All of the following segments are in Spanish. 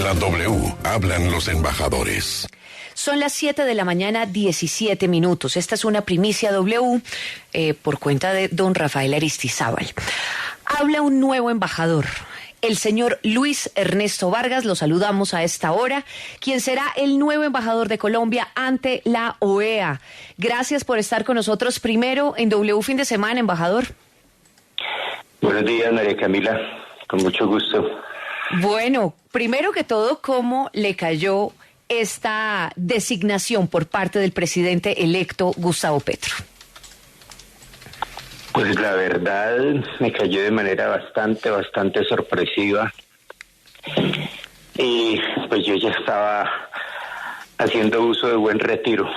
En la W hablan los embajadores. Son las 7 de la mañana, 17 minutos. Esta es una primicia W por cuenta de don Rafael Aristizábal. Habla un nuevo embajador, el señor Luis Ernesto Vargas. Lo saludamos a esta hora, quien será el nuevo embajador de Colombia ante la OEA. Gracias por estar con nosotros primero en W Fin de Semana, embajador. Buenos días, María Camila. Con mucho gusto. Bueno, primero que todo, ¿cómo le cayó esta designación por parte del presidente electo Gustavo Petro? Pues la verdad me cayó de manera bastante sorpresiva. Y pues yo ya estaba haciendo uso de buen retiro.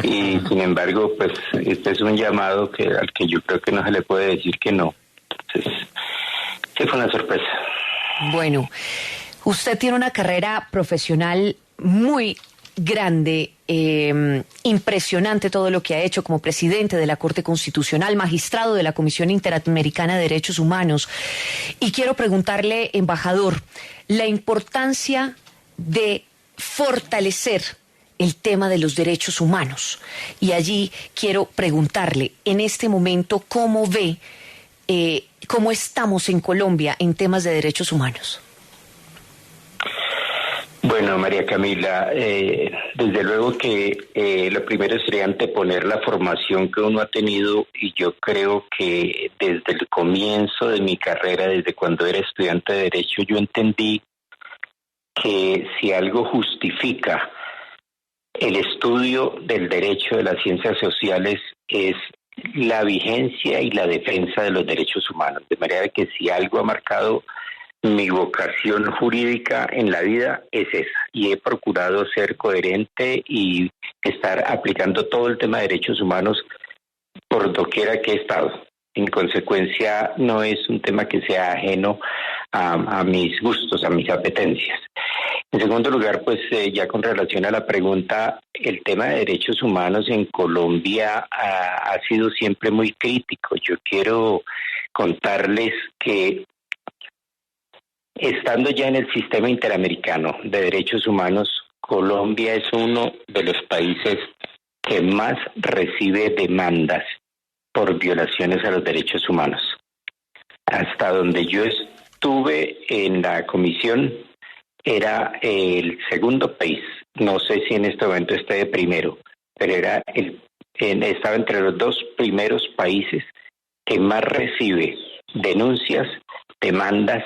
Y sin embargo, pues este es un llamado al que yo creo que no se le puede decir que no. Entonces, sí fue una sorpresa. Bueno, usted tiene una carrera profesional muy grande, impresionante todo lo que ha hecho como presidente de la Corte Constitucional, magistrado de la Comisión Interamericana de Derechos Humanos. Y quiero preguntarle, embajador, la importancia de fortalecer el tema de los derechos humanos. Y allí quiero preguntarle, en este momento, ¿cómo ve cómo estamos en Colombia en temas de derechos humanos? Bueno, María Camila, desde luego que lo primero sería anteponer la formación que uno ha tenido, y yo creo que desde el comienzo de mi carrera, desde cuando era estudiante de Derecho, yo entendí que si algo justifica el estudio del derecho de las ciencias sociales es la vigencia y la defensa de los derechos humanos. De manera que si algo ha marcado mi vocación jurídica en la vida es esa, y he procurado ser coherente y estar aplicando todo el tema de derechos humanos por doquiera que he estado. En consecuencia, no es un tema que sea ajeno a mis gustos, a mis apetencias. En segundo lugar, pues ya con relación a la pregunta, el tema de derechos humanos en Colombia ha sido siempre muy crítico. Yo quiero contarles que estando ya en el sistema interamericano de derechos humanos, Colombia es uno de los países que más recibe demandas por violaciones a los derechos humanos. Hasta donde yo estuve en la comisión, era el segundo país. No sé si en este momento esté de primero, pero estaba entre los dos primeros países que más recibe denuncias, demandas,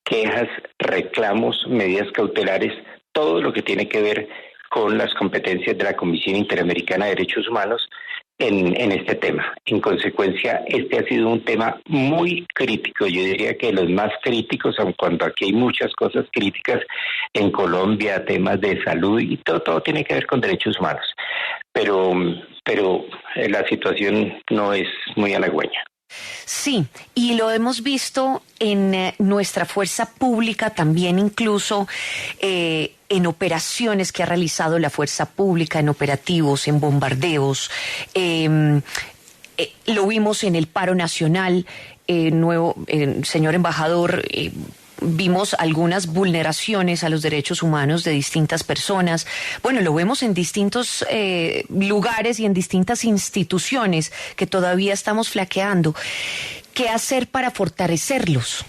quejas, reclamos, medidas cautelares, todo lo que tiene que ver con las competencias de la Comisión Interamericana de Derechos Humanos en este tema. En consecuencia, este ha sido un tema muy crítico, yo diría que de los más críticos, aun cuando aquí hay muchas cosas críticas en Colombia, temas de salud y todo tiene que ver con derechos humanos. Pero la situación no es muy halagüeña. Sí, y lo hemos visto en nuestra fuerza pública también, incluso en operaciones que ha realizado la fuerza pública, en operativos, en bombardeos. Lo vimos en el paro nacional, señor embajador. Vimos algunas vulneraciones a los derechos humanos de distintas personas. Bueno, lo vemos en distintos lugares y en distintas instituciones que todavía estamos flaqueando. ¿Qué hacer para fortalecerlos?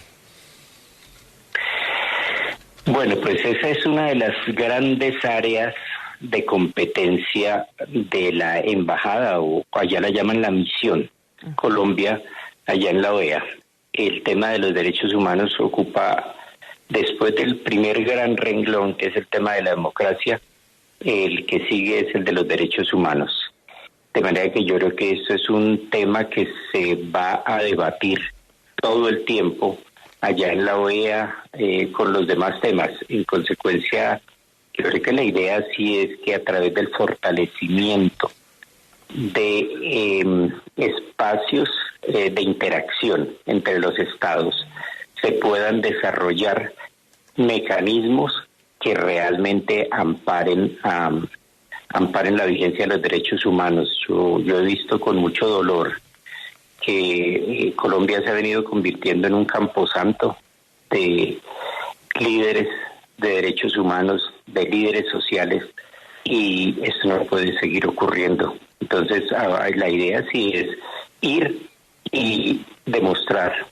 Bueno, pues esa es una de las grandes áreas de competencia de la embajada, o allá la llaman la misión Colombia, allá en la OEA. El tema de los derechos humanos ocupa, después del primer gran renglón, que es el tema de la democracia, el que sigue es el de los derechos humanos. De manera que yo creo que esto es un tema que se va a debatir todo el tiempo allá en la OEA con los demás temas. En consecuencia, yo creo que la idea sí es que a través del fortalecimiento de espacios de interacción entre los estados se puedan desarrollar mecanismos que realmente amparen la vigencia de los derechos humanos. Yo he visto con mucho dolor que Colombia se ha venido convirtiendo en un camposanto de líderes de derechos humanos, de líderes sociales, y esto no puede seguir ocurriendo. Entonces, la idea sí es ir y demostrar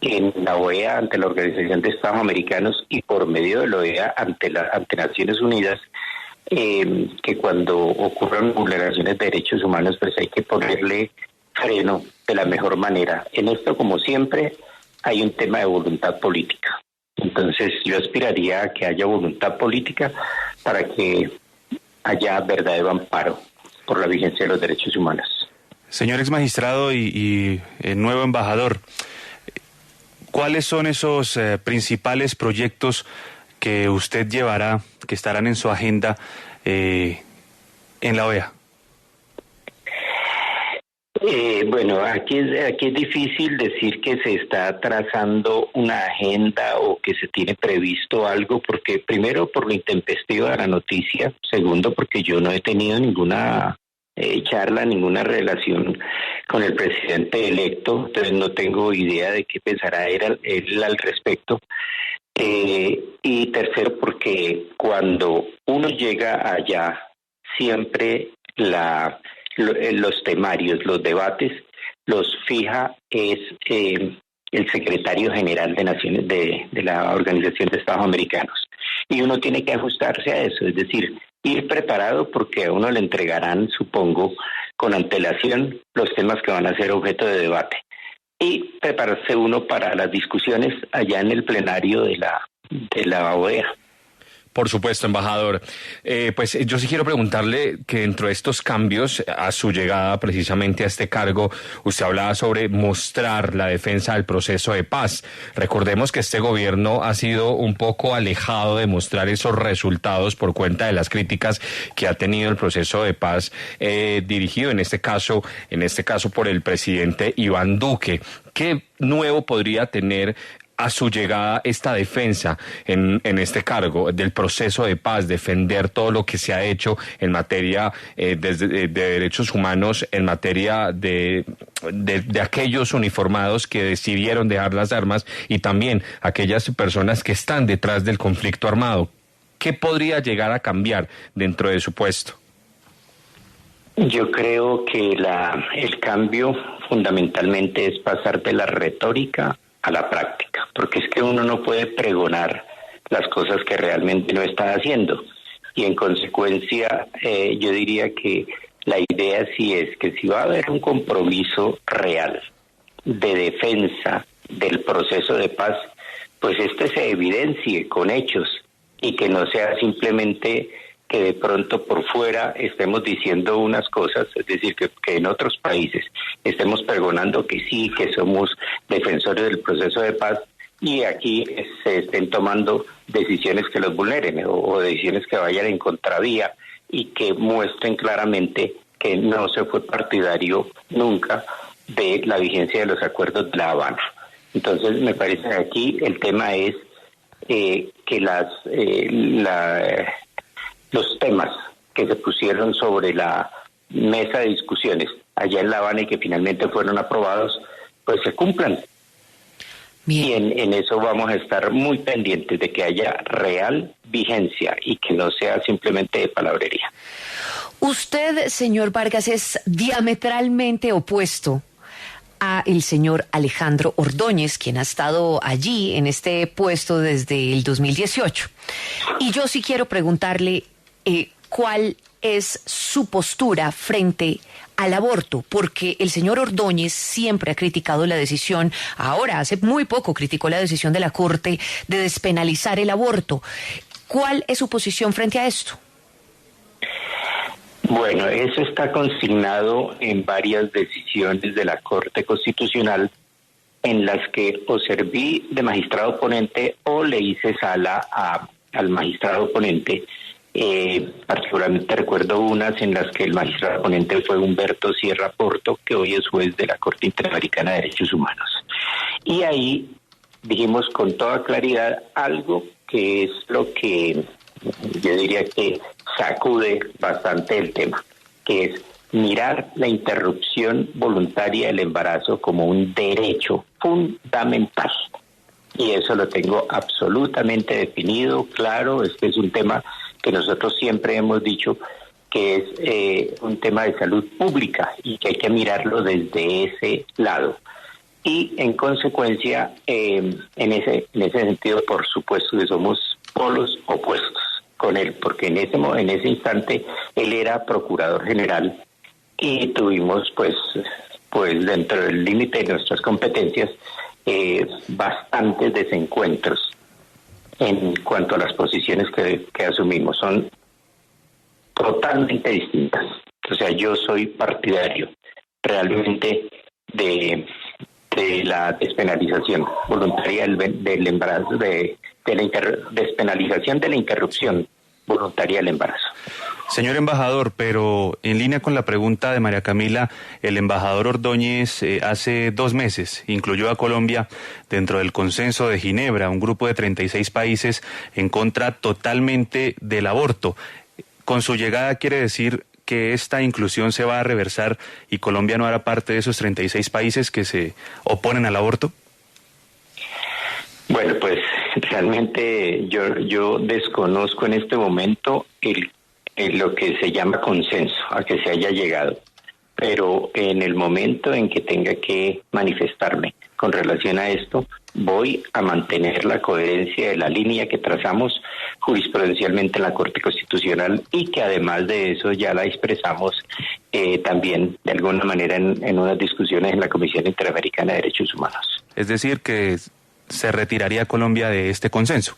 en la OEA, ante la Organización de Estados Americanos y por medio de la OEA ante Naciones Unidas, que cuando ocurran vulneraciones de derechos humanos, pues hay que ponerle freno de la mejor manera. En esto, como siempre, hay un tema de voluntad política. Entonces, yo aspiraría a que haya voluntad política para que haya verdadero amparo por la vigencia de los derechos humanos. Señor exmagistrado y nuevo embajador, ¿cuáles son esos principales proyectos que usted llevará, que estarán en su agenda en la OEA? Bueno, aquí es difícil decir que se está trazando una agenda o que se tiene previsto algo, porque primero por lo intempestivo de la noticia, segundo porque yo no he tenido ninguna charla, ninguna relación con el presidente electo, entonces no tengo idea de qué pensará él al respecto. Y tercero, porque cuando uno llega allá, siempre los temarios, los debates, los fija el secretario general de Naciones de la Organización de Estados Americanos. Y uno tiene que ajustarse a eso, es decir, ir preparado porque a uno le entregarán, supongo, con antelación los temas que van a ser objeto de debate. Y prepararse uno para las discusiones allá en el plenario de la OEA. Por supuesto, embajador. Pues yo sí quiero preguntarle que dentro de estos cambios, a su llegada precisamente a este cargo, usted hablaba sobre mostrar la defensa del proceso de paz. Recordemos que este gobierno ha sido un poco alejado de mostrar esos resultados por cuenta de las críticas que ha tenido el proceso de paz dirigido en este caso por el presidente Iván Duque. ¿Qué nuevo podría tener a su llegada esta defensa en este cargo del proceso de paz, defender todo lo que se ha hecho en materia de derechos humanos, en materia de aquellos uniformados que decidieron dejar las armas y también aquellas personas que están detrás del conflicto armado? ¿Qué podría llegar a cambiar dentro de su puesto? Yo creo que el cambio fundamentalmente es pasar de la retórica a la práctica, porque es que uno no puede pregonar las cosas que realmente no está haciendo, y en consecuencia yo diría que la idea sí es que si va a haber un compromiso real de defensa del proceso de paz, pues se evidencie con hechos y que no sea simplemente que de pronto por fuera estemos diciendo unas cosas, es decir, que en otros países estemos pregonando que sí, que somos defensores del proceso de paz, y aquí se estén tomando decisiones que los vulneren o decisiones que vayan en contravía y que muestren claramente que no se fue partidario nunca de la vigencia de los acuerdos de La Habana. Entonces, me parece que aquí el tema es que los temas que se pusieron sobre la mesa de discusiones allá en La Habana y que finalmente fueron aprobados, pues se cumplan. Bien. Y en eso vamos a estar muy pendientes de que haya real vigencia y que no sea simplemente de palabrería. Usted, señor Vargas, es diametralmente opuesto a el señor Alejandro Ordóñez, quien ha estado allí en este puesto desde el 2018. Y yo sí quiero preguntarle cuál es su postura frente al aborto, porque el señor Ordóñez siempre ha criticado la decisión, ahora hace muy poco criticó la decisión de la Corte de despenalizar el aborto. ¿Cuál es su posición frente a esto? Bueno, eso está consignado en varias decisiones de la Corte Constitucional, en las que o serví de magistrado ponente o le hice sala al magistrado ponente. Particularmente recuerdo unas en las que el magistrado ponente fue Humberto Sierra Porto, que hoy es juez de la Corte Interamericana de Derechos Humanos. Y ahí dijimos con toda claridad algo que es lo que yo diría que sacude bastante el tema, que es mirar la interrupción voluntaria del embarazo como un derecho fundamental. y eso lo tengo absolutamente definido, claro. Este es un tema que nosotros siempre hemos dicho que es un tema de salud pública y que hay que mirarlo desde ese lado. Y en consecuencia, en ese sentido, por supuesto que somos polos opuestos con él, porque en ese instante él era procurador general y tuvimos pues dentro del límite de nuestras competencias bastantes desencuentros en cuanto a las posiciones que asumimos. Son totalmente distintas. O sea, yo soy partidario realmente de la despenalización voluntaria del embarazo, de la despenalización de la interrupción voluntaria del embarazo. Señor embajador, pero en línea con la pregunta de María Camila, el embajador Ordóñez hace 2 meses incluyó a Colombia dentro del Consenso de Ginebra, un grupo de 36 países en contra totalmente del aborto. Con su llegada quiere decir que esta inclusión se va a reversar y Colombia no hará parte de esos 36 países que se oponen al aborto. Bueno, pues realmente yo desconozco en este momento lo que se llama consenso a que se haya llegado, pero en el momento en que tenga que manifestarme con relación a esto, voy a mantener la coherencia de la línea que trazamos jurisprudencialmente en la Corte Constitucional y que además de eso ya la expresamos también de alguna manera en unas discusiones en la Comisión Interamericana de Derechos Humanos. Es decir, que se retiraría Colombia de este consenso.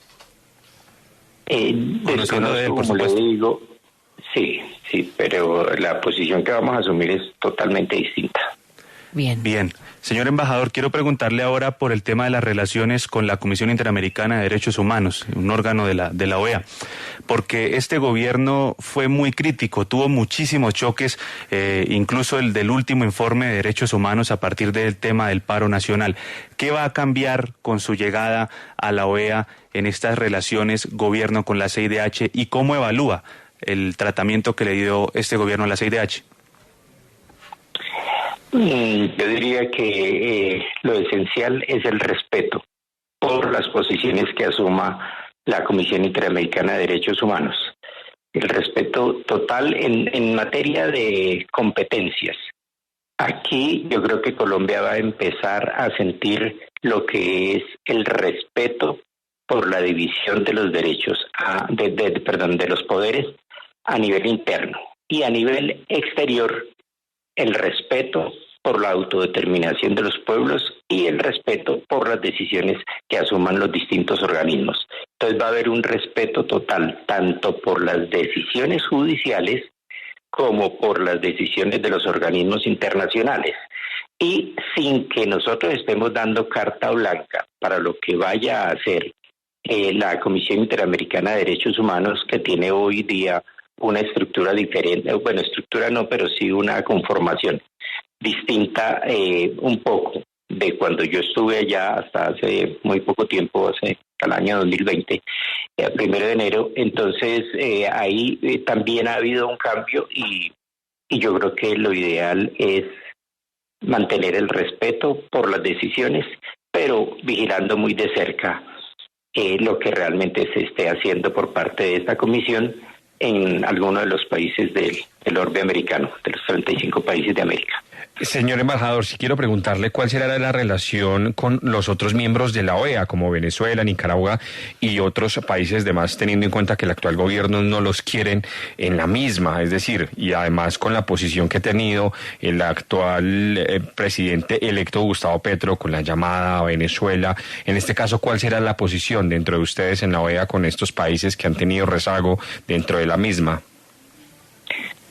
Desconozco, de él, por supuesto. Le digo, sí, pero la posición que vamos a asumir es totalmente distinta. Bien. Señor embajador, quiero preguntarle ahora por el tema de las relaciones con la Comisión Interamericana de Derechos Humanos, un órgano de la OEA, porque este gobierno fue muy crítico, tuvo muchísimos choques, incluso el del último informe de derechos humanos a partir del tema del paro nacional. ¿Qué va a cambiar con su llegada a la OEA en estas relaciones gobierno con la CIDH y cómo evalúa el tratamiento que le dio este gobierno a la CIDH? Yo diría que lo esencial es el respeto por las posiciones que asuma la Comisión Interamericana de Derechos Humanos. El respeto total en materia de competencias. Aquí yo creo que Colombia va a empezar a sentir lo que es el respeto por la división de los derechos, de los poderes a nivel interno y a nivel exterior. El respeto por la autodeterminación de los pueblos y el respeto por las decisiones que asuman los distintos organismos. Entonces va a haber un respeto total, tanto por las decisiones judiciales como por las decisiones de los organismos internacionales. Y sin que nosotros estemos dando carta blanca para lo que vaya a hacer la Comisión Interamericana de Derechos Humanos, que tiene hoy día una estructura diferente, bueno, estructura no, pero sí una conformación distinta un poco de cuando yo estuve allá hasta hace muy poco tiempo, hace el año 2020, 1 de enero. Entonces ahí también ha habido un cambio y yo creo que lo ideal es mantener el respeto por las decisiones, pero vigilando muy de cerca lo que realmente se esté haciendo por parte de esta comisión en algunos de los países del orbe americano, de los 35 países de América. Señor embajador, si quiero preguntarle cuál será la relación con los otros miembros de la OEA, como Venezuela, Nicaragua y otros países demás, teniendo en cuenta que el actual gobierno no los quieren en la misma, es decir, y además con la posición que ha tenido el actual presidente electo Gustavo Petro con la llamada a Venezuela. En este caso, ¿cuál será la posición dentro de ustedes en la OEA con estos países que han tenido rezago dentro de la misma?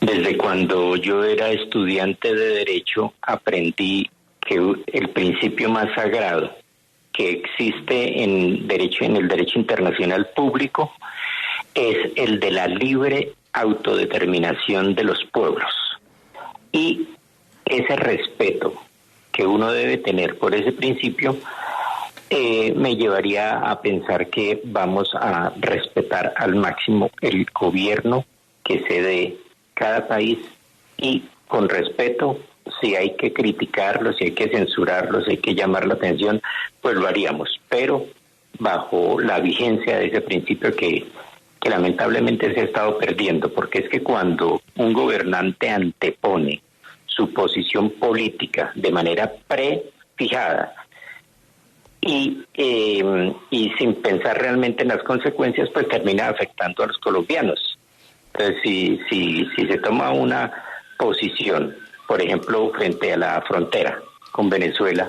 Desde cuando yo era estudiante de Derecho, aprendí que el principio más sagrado que existe en el derecho internacional público es el de la libre autodeterminación de los pueblos. Y ese respeto que uno debe tener por ese principio me llevaría a pensar que vamos a respetar al máximo el gobierno que se dé cada país y con respeto. Si hay que criticarlo, si hay que censurarlo, si hay que llamar la atención, pues lo haríamos, pero bajo la vigencia de ese principio que lamentablemente se ha estado perdiendo, porque es que cuando un gobernante antepone su posición política de manera prefijada y sin pensar realmente en las consecuencias, pues termina afectando a los colombianos. Entonces, si se toma una posición, por ejemplo, frente a la frontera con Venezuela,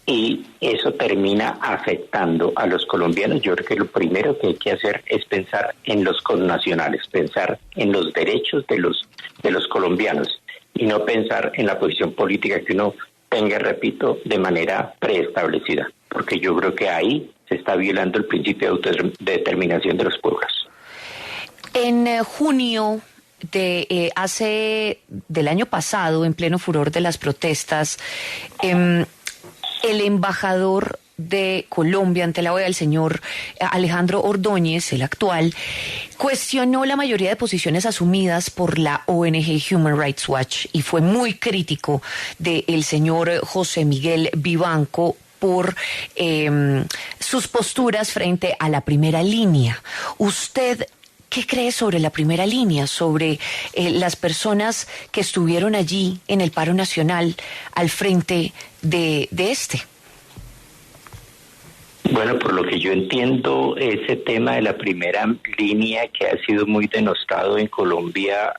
y eso termina afectando a los colombianos, yo creo que lo primero que hay que hacer es pensar en los connacionales, pensar en los derechos de los colombianos y no pensar en la posición política que uno tenga, repito, de manera preestablecida, porque yo creo que ahí se está violando el principio de autodeterminación de los pueblos. En junio del año pasado, en pleno furor de las protestas, el embajador de Colombia ante la OEA, el señor Alejandro Ordóñez, el actual, cuestionó la mayoría de posiciones asumidas por la ONG Human Rights Watch y fue muy crítico del señor José Miguel Vivanco por sus posturas frente a la primera línea. ¿Usted qué cree sobre la primera línea, sobre las personas que estuvieron allí en el paro nacional al frente de este? Bueno, por lo que yo entiendo, ese tema de la primera línea que ha sido muy denostado en Colombia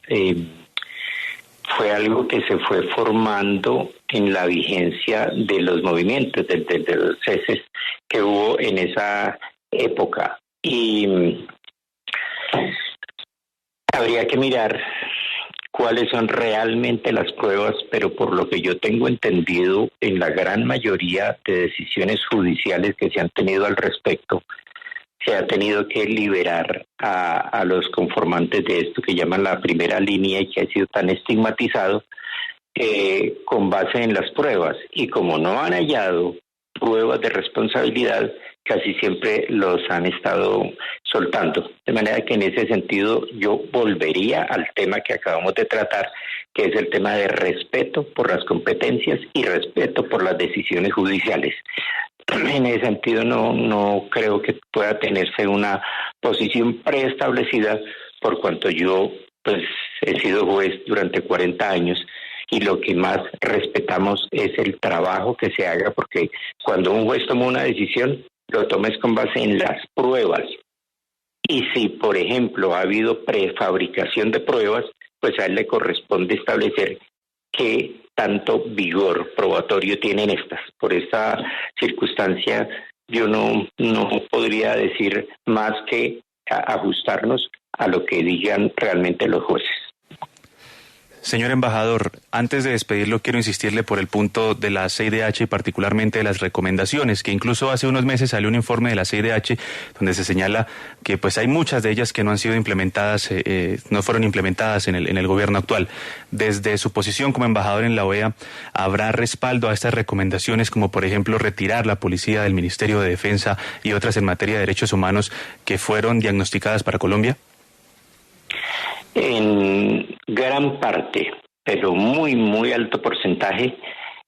fue algo que se fue formando en la vigencia de los movimientos, de los ceses que hubo en esa época. Y habría que mirar cuáles son realmente las pruebas, pero por lo que yo tengo entendido, en la gran mayoría de decisiones judiciales que se han tenido al respecto, se ha tenido que liberar a los conformantes de esto que llaman la primera línea y que ha sido tan estigmatizado con base en las pruebas. Y como no han hallado pruebas de responsabilidad, casi siempre los han estado soltando. De manera que en ese sentido yo volvería al tema que acabamos de tratar, que es el tema de respeto por las competencias y respeto por las decisiones judiciales. En ese sentido no creo que pueda tenerse una posición preestablecida, por cuanto yo pues he sido juez durante 40 años y lo que más respetamos es el trabajo que se haga, porque cuando un juez toma una decisión, lo tomes con base en las pruebas. Y si, por ejemplo, ha habido prefabricación de pruebas, pues a él le corresponde establecer qué tanto vigor probatorio tienen estas. Por esta circunstancia, yo no podría decir más que ajustarnos a lo que digan realmente los jueces. Señor embajador, antes de despedirlo quiero insistirle por el punto de la CIDH y particularmente de las recomendaciones, que incluso hace unos meses salió un informe de la CIDH donde se señala que pues hay muchas de ellas que no han sido implementadas, no fueron implementadas en el gobierno actual. Desde su posición como embajador en la OEA, ¿habrá respaldo a estas recomendaciones, como por ejemplo retirar la policía del Ministerio de Defensa y otras en materia de derechos humanos que fueron diagnosticadas para Colombia? En gran parte, pero muy alto porcentaje,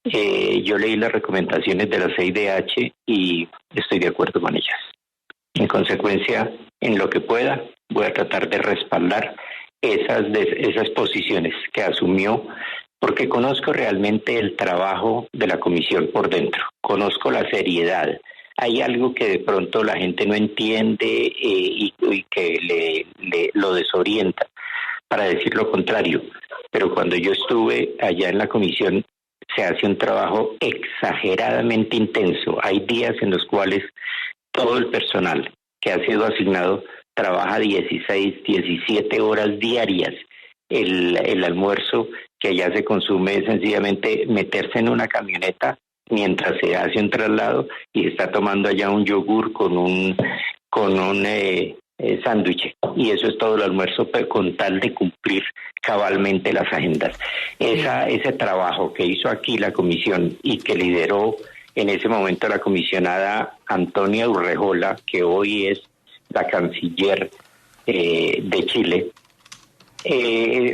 yo leí las recomendaciones de la CIDH y estoy de acuerdo con ellas. En consecuencia, en lo que pueda, voy a tratar de respaldar esas posiciones que asumió, porque conozco realmente el trabajo de la comisión por dentro, conozco la seriedad. Hay algo que de pronto la gente no entiende y que lo desorienta, para decir lo contrario. Pero cuando yo estuve allá en la comisión, se hace un trabajo exageradamente intenso. Hay días en los cuales todo el personal que ha sido asignado trabaja 16, 17 horas diarias. El almuerzo que allá se consume es sencillamente meterse en una camioneta mientras se hace un traslado y está tomando allá un yogur con un sándwich, y eso es todo el almuerzo, pero con tal de cumplir cabalmente las agendas. Ese trabajo que hizo aquí la comisión y que lideró en ese momento la comisionada Antonia Urrejola, que hoy es la canciller de Chile,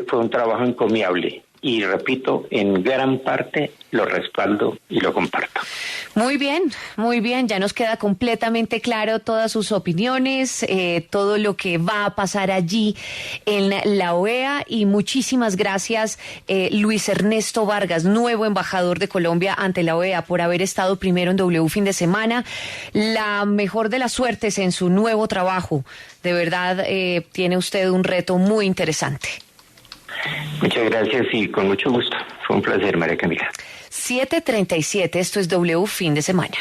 fue un trabajo encomiable. y repito, en gran parte lo respaldo y lo comparto. Muy bien, ya nos queda completamente claro todas sus opiniones, todo lo que va a pasar allí en la OEA, y muchísimas gracias Luis Ernesto Vargas, nuevo embajador de Colombia ante la OEA, por haber estado primero en W Fin de Semana. La mejor de las suertes en su nuevo trabajo, de verdad tiene usted un reto muy interesante. Muchas gracias y con mucho gusto. Fue un placer, María Camila. 7:37, esto es W Fin de Semana.